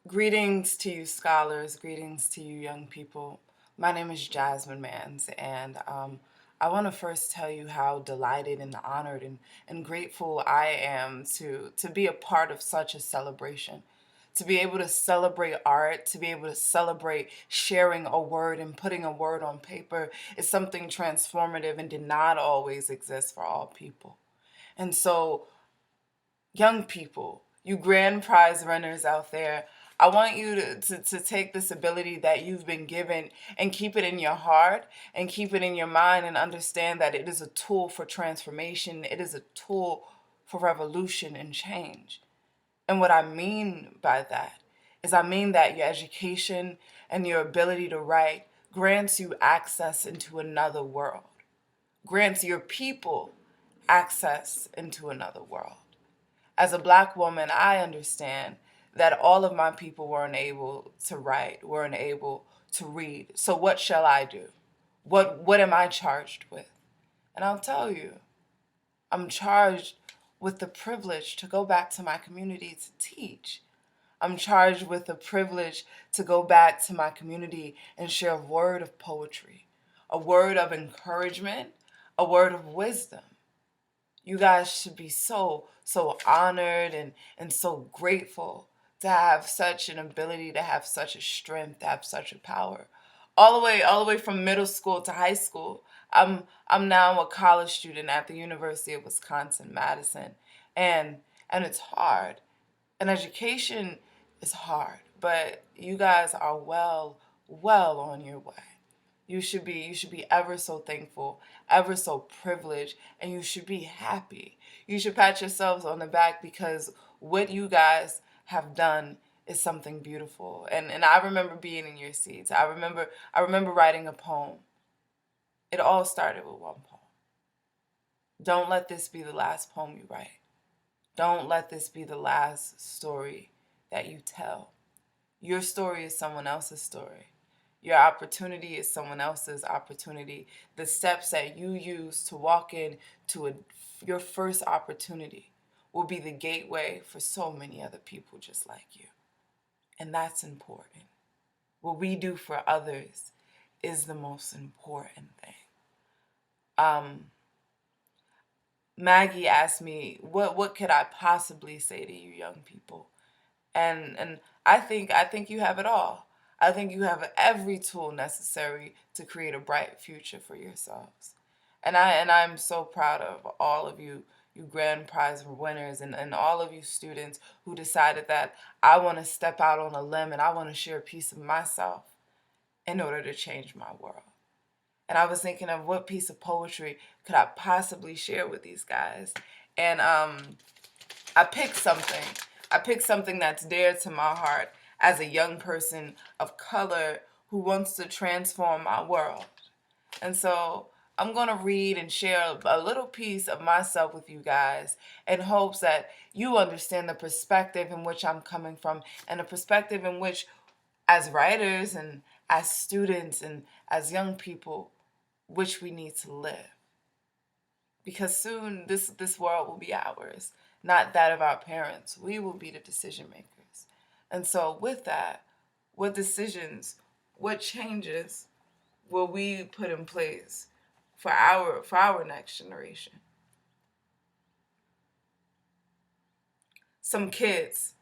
Greetings to you, scholars. Greetings to you, young people. My name is Jasmine Mans, and I want to first tell you how delighted and honored and grateful I am to be a part of such a celebration. To be able to celebrate art, to be able to celebrate sharing a word and putting a word on paper is something transformative and did not always exist for all people. And so young people, you grand prize runners out there, I want you to take this ability that you've been given and keep it in your heart and keep it in your mind and understand that it is a tool for transformation. It is a tool for revolution and change. And what I mean by that is I mean that your education and your ability to write grants you access into another world, grants your people access into another world. As a black woman, I understand that all of my people weren't able to write, weren't able to read. So what shall I do? What am I charged with? And I'll tell you, I'm charged with the privilege to go back to my community to teach. I'm charged with the privilege to go back to my community and share a word of poetry, a word of encouragement, a word of wisdom. You guys should be so honored and so grateful to have such an ability, to have such a strength, to have such a power. All the way from middle school to high school. I'm now a college student at the University of Wisconsin-Madison. And it's hard. And education is hard, but you guys are well on your way. You should be ever so thankful, ever so privileged, and you should be happy. You should pat yourselves on the back because what you guys have done is something beautiful. And I remember being in your seats. I remember writing a poem. It all started with one poem. Don't let this be the last poem you write. Don't let this be the last story that you tell. Your story is someone else's story. Your opportunity is someone else's opportunity. The steps that you use to walk in to your first opportunity will be the gateway for so many other people just like you. And that's important. What we do for others is the most important thing. Um, Maggie asked me, what could I possibly say to you young people? And I think you have it all. I think you have every tool necessary to create a bright future for yourselves. And I'm so proud of all of you, you grand prize winners, and all of you students who decided that I want to step out on a limb and I want to share a piece of myself in order to change my world. And I was thinking of what piece of poetry could I possibly share with these guys. And I picked something. I picked something that's dear to my heart as a young person of color who wants to transform my world. And so I'm going to read and share a little piece of myself with you guys in hopes that you understand the perspective in which I'm coming from and the perspective in which, as writers and as students and as young people, which we need to live. Because soon this world will be ours, not that of our parents. We will be the decision makers. And so with that, what decisions, what changes will we put in place for our next generation? Some kids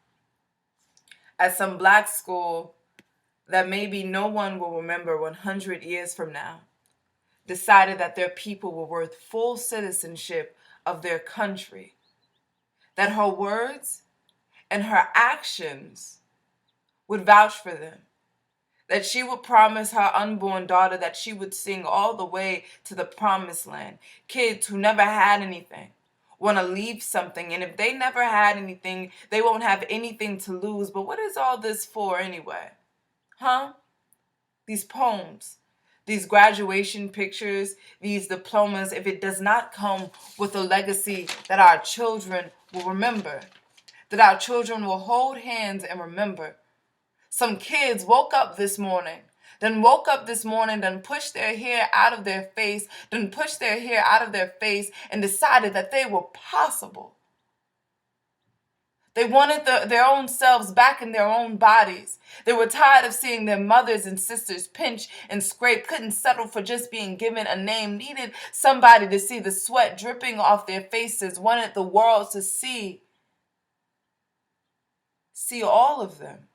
at some black school that maybe no one will remember 100 years from now decided that their people were worth full citizenship of their country, that her words and her actions would vouch for them, that she would promise her unborn daughter that she would sing all the way to the promised land. Kids who never had anything want to leave something, and if they never had anything, they won't have anything to lose. But what is all this for anyway? Huh? These poems, these graduation pictures, these diplomas, if it does not come with a legacy that our children will remember, that our children will hold hands and remember. Some kids woke up this morning, then pushed their hair out of their face, and decided that they were possible. They wanted their own selves back in their own bodies. They were tired of seeing their mothers and sisters pinch and scrape, couldn't settle for just being given a name, needed somebody to see the sweat dripping off their faces, wanted the world to see all of them.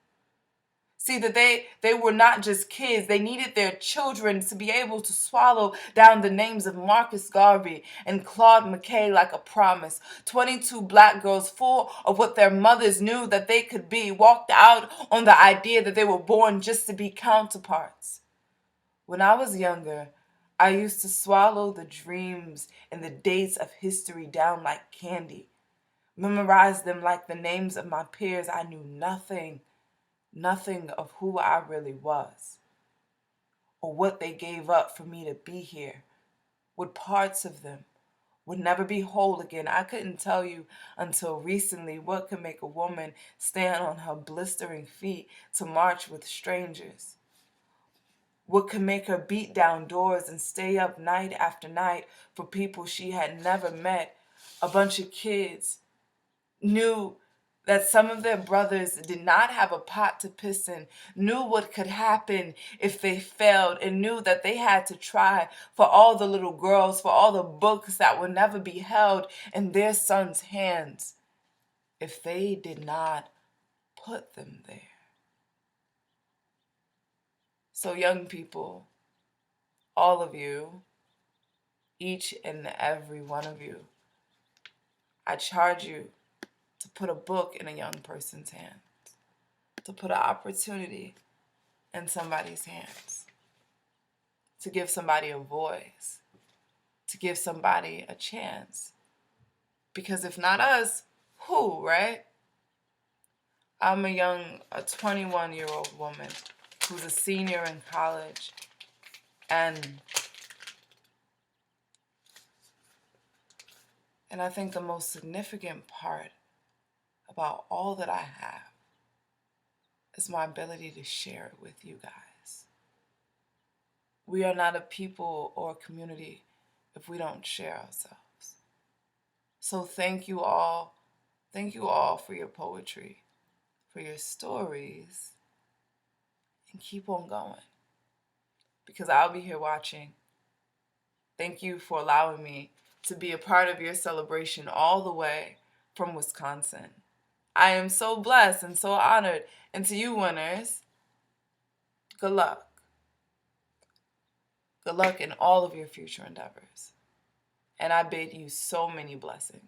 See that they were not just kids. They needed their children to be able to swallow down the names of Marcus Garvey and Claude McKay like a promise. 22 black girls full of what their mothers knew that they could be, walked out on the idea that they were born just to be counterparts. When I was younger, I used to swallow the dreams and the dates of history down like candy, memorize them like the names of my peers. I knew nothing of who I really was, or what they gave up for me to be here, what parts of them would never be whole again. I couldn't tell you until recently what could make a woman stand on her blistering feet to march with strangers, what could make her beat down doors and stay up night after night for people she had never met. A bunch of kids knew that some of their brothers did not have a pot to piss in, knew what could happen if they failed, and knew that they had to try, for all the little girls, for all the books that would never be held in their sons' hands if they did not put them there. So young people, all of you, each and every one of you, I charge you to put a book in a young person's hands, to put an opportunity in somebody's hands, to give somebody a voice, to give somebody a chance. Because if not us, who, right? I'm a 21-year-old woman who's a senior in college, and I think the most significant part about all that I have is my ability to share it with you guys. We are not a people or a community if we don't share ourselves. So thank you all. Thank you all for your poetry, for your stories, and keep on going, because I'll be here watching. Thank you for allowing me to be a part of your celebration all the way from Wisconsin. I am so blessed and so honored. And to you winners, good luck. Good luck in all of your future endeavors. And I bid you so many blessings.